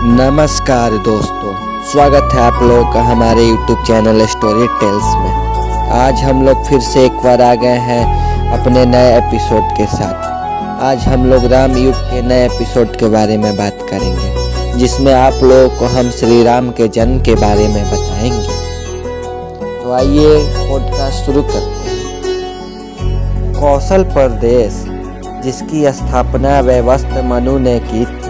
नमस्कार दोस्तों, स्वागत है आप लोगों का हमारे YouTube चैनल स्टोरी टेल्स में। आज हम लोग फिर से एक बार आ गए हैं अपने नए एपिसोड के साथ। आज हम लोग राम युग के नए एपिसोड के बारे में बात करेंगे, जिसमें आप लोगों को हम श्री राम के जन्म के बारे में बताएंगे। तो आइए पॉडकास्ट शुरू करते हैं। कौशल प्रदेश, जिसकी स्थापना वैवस्वत मनु ने की थी,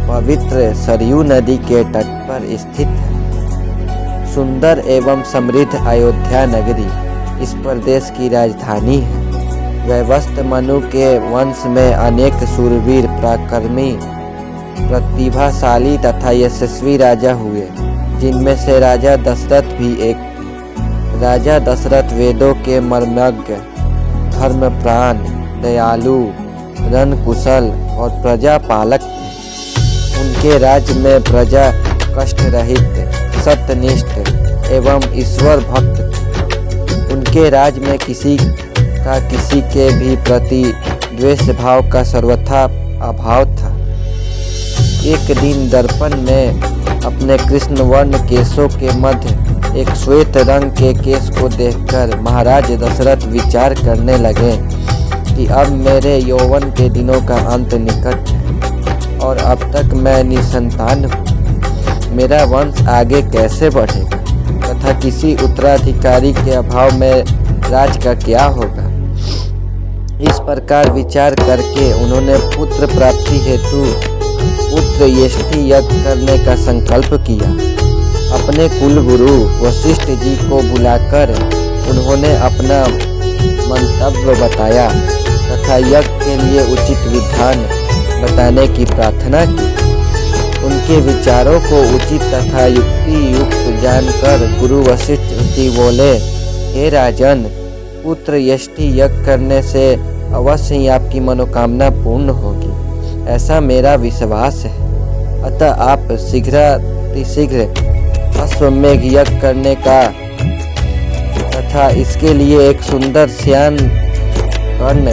पवित्र सरयू नदी के तट पर स्थित है। सुंदर एवं समृद्ध अयोध्या नगरी इस प्रदेश की राजधानी है। वैवस्वत मनु के वंश में अनेक शूरवीर, पराक्रमी, प्रतिभाशाली तथा यशस्वी राजा हुए, जिनमें से राजा दशरथ भी एक थे। राजा दशरथ वेदों के मर्मज्ञ, धर्मप्राण, दयालु, रणकुशल और प्रजापालक थे। उनके राज्य में प्रजा कष्ट रहित, सत्यनिष्ठ एवं ईश्वर भक्त थे। उनके राज्य में किसी के भी प्रति द्वेष भाव का सर्वथा अभाव था। एक दिन दर्पण में अपने कृष्ण वर्ण केशों के मध्य एक श्वेत रंग के केश को देखकर महाराज दशरथ विचार करने लगे कि अब मेरे यौवन के दिनों का अंत निकट है और अब तक मैं निसंतान हूँ। मेरा वंश आगे कैसे बढ़ेगा तथा किसी उत्तराधिकारी के अभाव में राज का क्या होगा। इस प्रकार विचार करके उन्होंने पुत्र प्राप्ति हेतु पुत्र यष्टि यज्ञ करने का संकल्प किया। अपने कुलगुरु वशिष्ठ जी को बुलाकर उन्होंने अपना मंतव्य बताया तथा यज्ञ के लिए उचित विधान बताने की प्रार्थना की। उनके विचारों को उचित तथा युक्ति युक्त जानकर गुरु वशिष्ठ जी बोले, हे राजन, पुत्र यष्टि यज्ञ करने से अवश्य ही आपकी मनोकामना पूर्ण होगी, ऐसा मेरा विश्वास है। अतः आप शीघ्र अश्वमेघ यज्ञ करने का तथा इसके लिए एक सुंदर श्याम कर्ण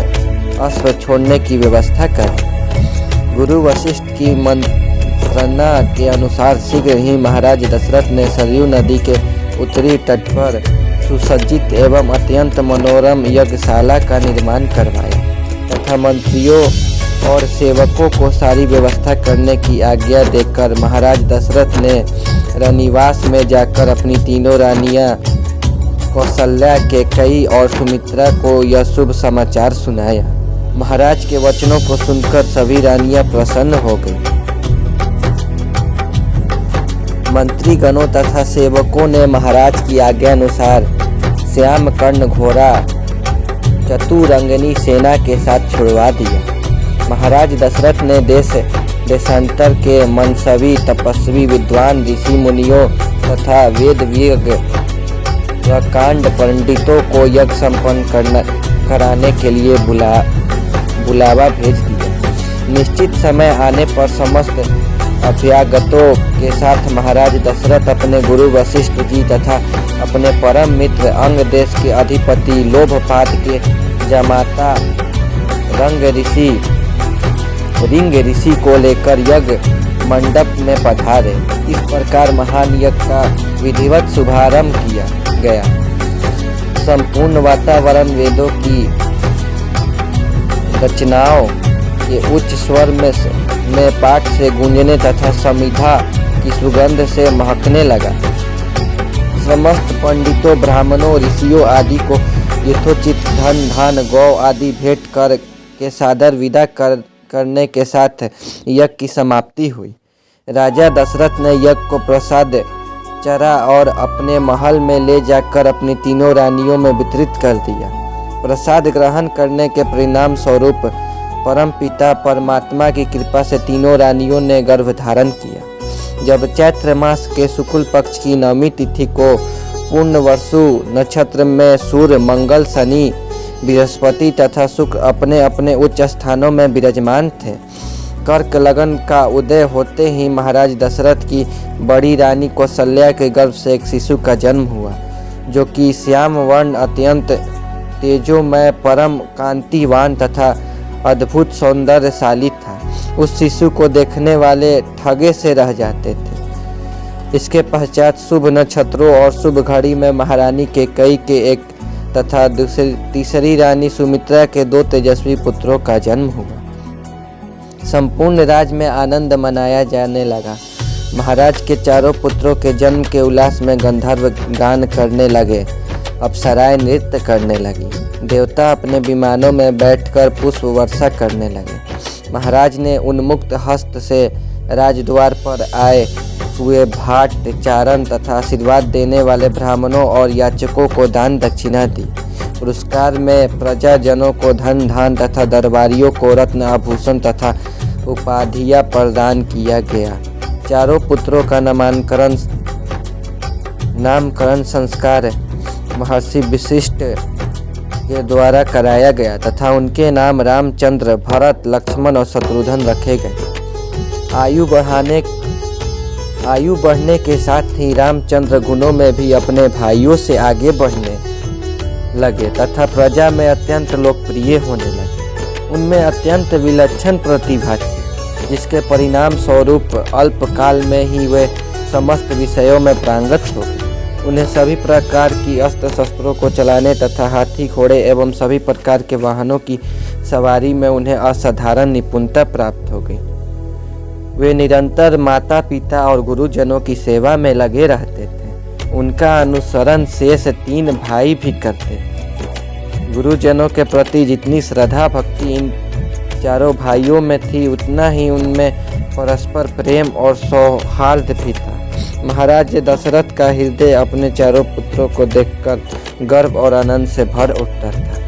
अश्व छोड़ने की व्यवस्था करें। गुरु वशिष्ठ की मंत्रणा के अनुसार शीघ्र ही महाराज दशरथ ने सरयू नदी के उत्तरी तट पर सुसज्जित एवं अत्यंत मनोरम यज्ञशाला का निर्माण करवाया तथा मंत्रियों और सेवकों को सारी व्यवस्था करने की आज्ञा देकर महाराज दशरथ ने रनिवास में जाकर अपनी तीनों रानियां कौशल्या, कैकेयी और सुमित्रा को यह शुभ समाचार सुनाया। महाराज के वचनों को सुनकर सभी रानियां प्रसन्न हो गईं। मंत्रीगणों तथा सेवकों ने महाराज की आज्ञा अनुसार श्याम कर्ण घोड़ा चतुरंगिनी सेना के साथ छुड़वा दिया। महाराज दशरथ ने देशांतर के मनसवी, तपस्वी, विद्वान, ऋषि मुनियों तथा वेदविज्ञ व कांड पंडितों को यज्ञ संपन्न कराने के लिए बुलावा भेज दिया। निश्चित समय आने पर समस्त अभ्यागतों के साथ महाराज दशरथ अपने गुरु वशिष्ठ जी तथा अपने परम मित्र अंग देश के अधिपति लोभपात के जमाता रिंग ऋषि को लेकर यज्ञ मंडप में पधारे। इस प्रकार महान यज्ञ का विधिवत शुभारंभ किया गया। संपूर्ण वातावरण वेदों की रचनाओं के उच्च स्वर में पाठ से गूंजने तथा समिधा की सुगंध से महकने लगा। समस्त पंडितों, ब्राह्मणों, ऋषियों आदि को यथोचित धन, धान, गौ आदि भेंट कर के सादर विदा करने के साथ यज्ञ की समाप्ति हुई। राजा दशरथ ने यज्ञ को प्रसाद चरा और अपने महल में ले जाकर अपनी तीनों रानियों में वितरित कर दिया। प्रसाद ग्रहण करने के परिणाम स्वरूप परमपिता परमात्मा की कृपा से तीनों रानियों ने गर्भ धारण किया। जब चैत्र मास के शुक्ल पक्ष की नवमी तिथि को पूर्णवर्षु नक्षत्र में सूर्य, मंगल, शनि, बृहस्पति तथा शुक्र अपने अपने उच्च स्थानों में विराजमान थे, कर्क लगन का उदय होते ही महाराज दशरथ की बड़ी रानी कौशल्या के गर्भ से एक शिशु का जन्म हुआ, जो कि श्याम वर्ण, अत्यंत तेजोमय, परम कांतिवान तथा अद्भुत सौंदर्यशाली था। उस शिशु को देखने वाले ठगे से रह जाते थे। इसके पश्चात शुभ नक्षत्रों और शुभ घड़ी में महारानी कैकेयी के एक तथा तीसरी रानी सुमित्रा के 2 तेजस्वी पुत्रों का जन्म हुआ। संपूर्ण राज्य में आनंद मनाया जाने लगा। महाराज के चारों पुत्रों के जन्म के उल्लास में गंधर्व गान करने लगे, अप्सराएं नृत्य करने लगी, देवता अपने विमानों में बैठकर पुष्प वर्षा करने लगे। महाराज ने उन्मुक्त हस्त से राजद्वार पर आए हुए भाट, चारण तथा आशीर्वाद देने वाले ब्राह्मणों और याचकों को दान दक्षिणा दी। पुरस्कार में प्रजाजनों को धन धान तथा दरबारियों को रत्न आभूषण तथा उपाधियां प्रदान किया गया। चारों पुत्रों का नामकरण संस्कार महर्षि वशिष्ठ के द्वारा कराया गया तथा उनके नाम रामचंद्र, भरत, लक्ष्मण और शत्रुघ्न रखे गए। आयु बढ़ने के साथ ही रामचंद्र गुणों में भी अपने भाइयों से आगे बढ़ने लगे तथा प्रजा में अत्यंत लोकप्रिय होने लगे। उनमें अत्यंत विलक्षण प्रतिभा थी, जिसके परिणाम स्वरूप अल्पकाल में ही वे समस्त विषयों में पारंगत हो गए। उन्हें सभी प्रकार की अस्त्र शस्त्रों को चलाने तथा हाथी, घोड़े एवं सभी प्रकार के वाहनों की सवारी में उन्हें असाधारण निपुणता प्राप्त हो गई। वे निरंतर माता पिता और गुरुजनों की सेवा में लगे रहते थे। उनका अनुसरण शेष 3 भाई भी करते थे। गुरुजनों के प्रति जितनी श्रद्धा भक्ति इन चारों भाइयों में थी, उतना ही उनमें परस्पर प्रेम और सौहार्द भी था। महाराज दशरथ का हृदय अपने चारों पुत्रों को देखकर गर्व और आनंद से भर उठता था।